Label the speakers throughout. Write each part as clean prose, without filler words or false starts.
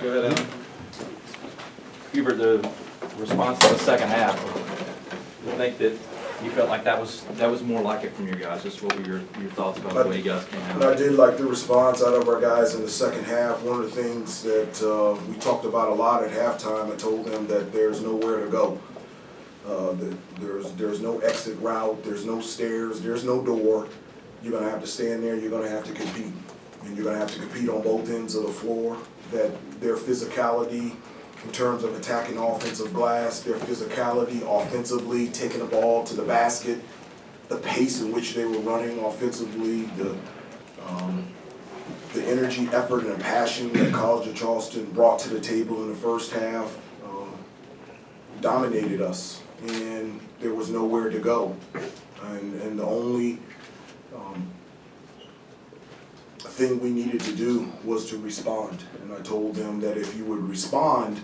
Speaker 1: Go ahead, Alan. Hubert, the response to the second half, I think that you felt like that was more like it from your guys. Just what were your thoughts about the way you guys came out?
Speaker 2: I did like the response out of our guys in the second half. One of the things that we talked about a lot at halftime, I told them that there's nowhere to go. There's no exit route, there's no stairs, there's no door. You're going to have to stand there, you're going to have to compete. And you're going to have to compete on both ends of the floor. That their physicality in terms of attacking offensive glass, their physicality offensively, taking the ball to the basket, the pace in which they were running offensively, the energy, effort, and passion that College of Charleston brought to the table in the first half dominated us, and there was nowhere to go. And the only thing we needed to do was to respond. And I told them that if you would respond,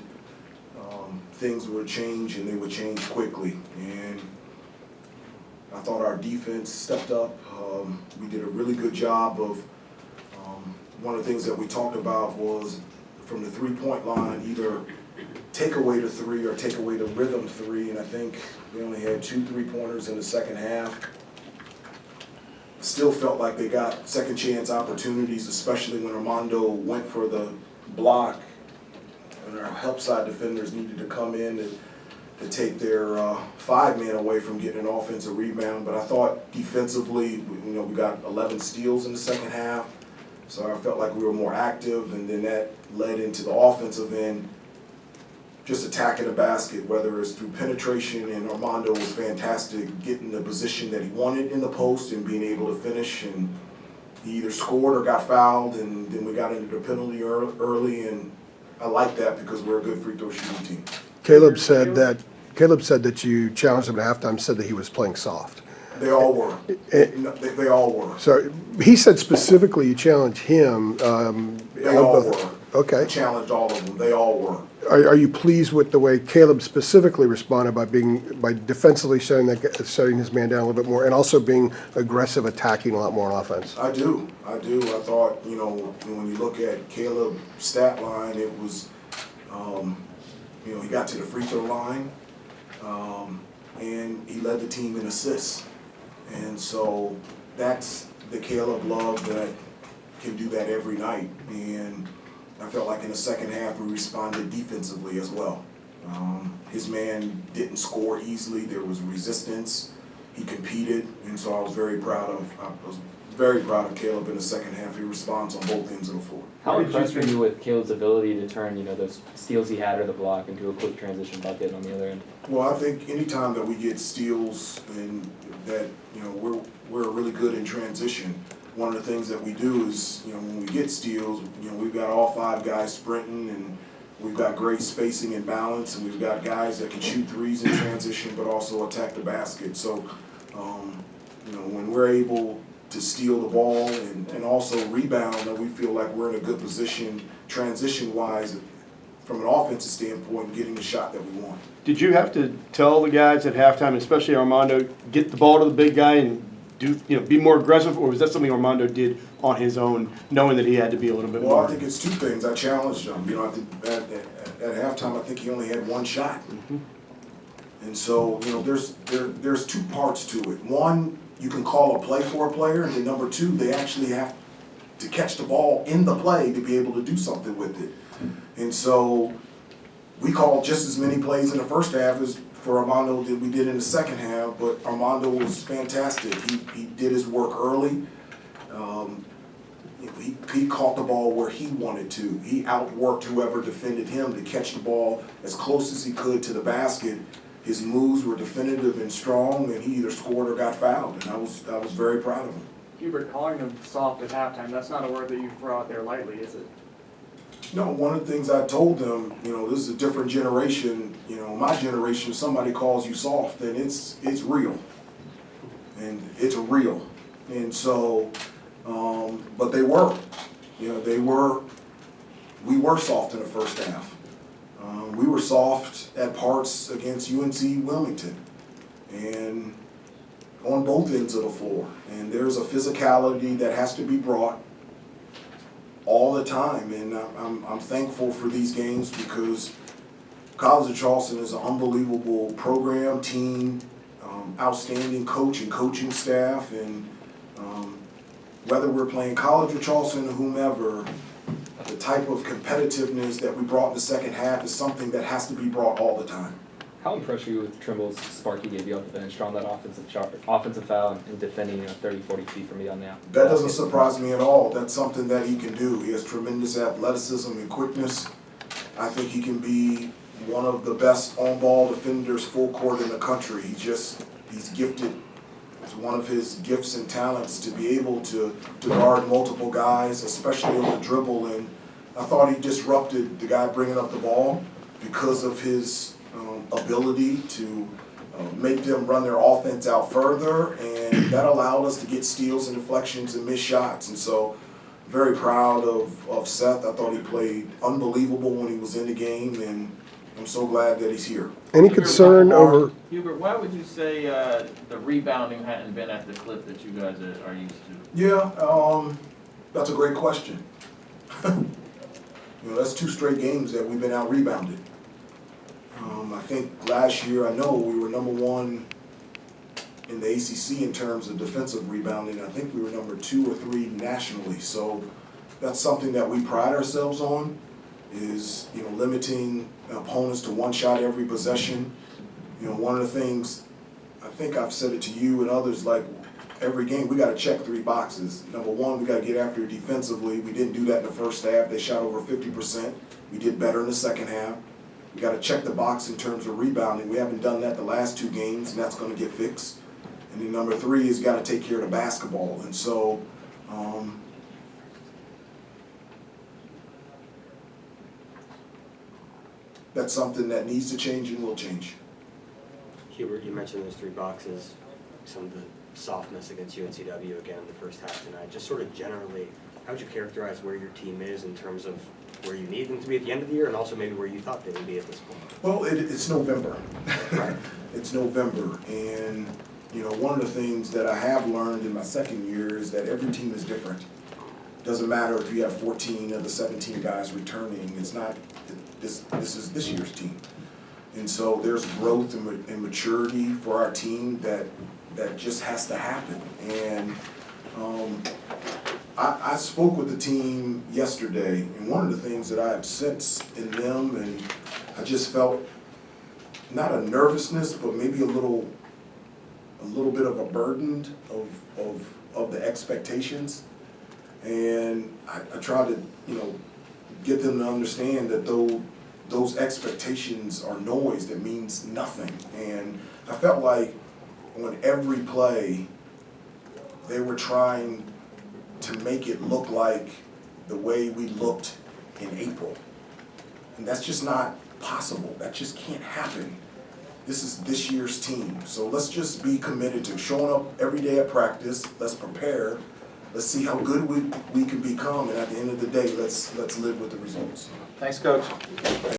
Speaker 2: things would change, and they would change quickly. And I thought our defense stepped up. We did a really good job of, one of the things that we talked about was from the three-point line, either take away the three or take away the rhythm three, and I think we only had 2 3-pointers in the second half. Still felt like they got second chance opportunities, especially when Armando went for the block and our help side defenders needed to come in to take their 5-man away from getting an offensive rebound. But I thought defensively, we got 11 steals in the second half, so I felt like we were more active, and then that led into the offensive end, just attacking the basket, whether it's through penetration, and Armando was fantastic getting the position that he wanted in the post and being able to finish, and he either scored or got fouled, and then we got into the penalty early, and I like that because we're a good free throw shooting team.
Speaker 3: Caleb said that you challenged him at halftime, said that he was playing soft.
Speaker 2: They all were. They all were.
Speaker 3: So he said specifically you challenged him.
Speaker 2: They all were.
Speaker 3: Okay.
Speaker 2: I challenged all of them. They all were.
Speaker 3: Are you pleased with the way Caleb specifically responded by defensively shutting his man down a little bit more, and also being aggressive, attacking a lot more on offense?
Speaker 2: I do. I thought, when you look at Caleb's stat line, it was, he got to the free throw line, and he led the team in assists. And so that's the Caleb love that can do that every night. And I felt like in the second half we responded defensively as well. His man didn't score easily. There was resistance. He competed, and so I was very proud of Caleb in the second half. He responds on both ends of the floor.
Speaker 4: How impressed were you with Caleb's ability to turn, those steals he had or the block into a quick transition bucket on the other end?
Speaker 2: Well, I think anytime that we get steals and that, we're really good in transition. One of the things that we do is, when we get steals, we've got all 5 guys sprinting, and we've got great spacing and balance, and we've got guys that can shoot threes in transition but also attack the basket. So, when we're able to steal the ball and also rebound, that we feel like we're in a good position transition-wise from an offensive standpoint, getting the shot that we want.
Speaker 5: Did you have to tell the guys at halftime, especially Armando, get the ball to the big guy and be more aggressive, or was that something Armando did on his own, knowing that he had to be a little bit more?
Speaker 2: Well, I think it's 2 things. I challenged him. I think at halftime, I think he only had 1 shot. Mm-hmm. And so, there's 2 parts to it. One, you can call a play for a player, and then number 2, they actually have to catch the ball in the play to be able to do something with it. And so we called just as many plays in the first half as for Armando that we did in the second half, but Armando was fantastic. He did his work early. He caught the ball where he wanted to. He outworked whoever defended him to catch the ball as close as he could to the basket. His moves were definitive and strong, and he either scored or got fouled, and I was very proud of him.
Speaker 6: Hubert, calling them soft at halftime, that's not a word that you throw out there lightly, is it?
Speaker 2: No, one of the things I told them, this is a different generation. My generation, if somebody calls you soft, then it's real. And it's real. And so, but they were. We were soft in the first half. We were soft at parts against UNC Wilmington. And on both ends of the floor. And there's a physicality that has to be brought. all the time, and I'm thankful for these games because College of Charleston is an unbelievable program, team, outstanding coach and coaching staff, and whether we're playing College of Charleston or whomever, the type of competitiveness that we brought in the second half is something that has to be brought all the time.
Speaker 4: How impressed were you with Trimble's spark he gave you off the bench, drawing that offensive foul and defending 30, 40 feet from you on the out?
Speaker 2: That doesn't surprise me at all. That's something that he can do. He has tremendous athleticism and quickness. I think he can be one of the best on-ball defenders full court in the country. He's gifted. It's one of his gifts and talents to be able to guard multiple guys, especially on the dribble. And I thought he disrupted the guy bringing up the ball because of his ability to make them run their offense out further, and that allowed us to get steals and deflections and miss shots. And so, very proud of Seth. I thought he played unbelievable when he was in the game, and I'm so glad that he's here.
Speaker 3: Any concern over,
Speaker 7: Hubert, why would you say the rebounding hadn't been at the clip that you guys are used to?
Speaker 2: Yeah, that's a great question. That's 2 straight games that we've been out rebounded. I think last year, I know we were number 1 in the ACC in terms of defensive rebounding. I think we were number 2 or 3 nationally. So that's something that we pride ourselves on, is limiting opponents to 1 shot every possession. One of the things, I think I've said it to you and others, like every game we got to check 3 boxes. Number 1, we got to get after it defensively. We didn't do that in the first half. They shot over 50%. We did better in the second half. We got to check the box in terms of rebounding. We haven't done that the last 2 games, and that's going to get fixed. And then number 3 is got to take care of the basketball. And so, that's something that needs to change and will change.
Speaker 8: Hubert, you mentioned those 3 boxes, some of the softness against UNCW again in the first half tonight. Just sort of generally, how would you characterize where your team is in terms of where you need them to be at the end of the year, and also maybe where you thought they would be at this point?
Speaker 2: Well, it's November.
Speaker 8: Right.
Speaker 2: It's November, and one of the things that I have learned in my second year is that every team is different. Doesn't matter if you have 14 of the 17 guys returning. It's not. This is this year's team, and so there's growth and maturity for our team that just has to happen. And I spoke with the team yesterday, and one of the things that I have sensed in them, and I just felt not a nervousness, but maybe a little bit of a burden of the expectations. And I try to get them to understand that those expectations are noise that means nothing. And I felt like on every play, they were trying to make it look like the way we looked in April. And that's just not possible. That just can't happen. This is this year's team. So let's just be committed to showing up every day at practice. Let's prepare. Let's see how good we can become. And at the end of the day, let's live with the results.
Speaker 1: Thanks, Coach.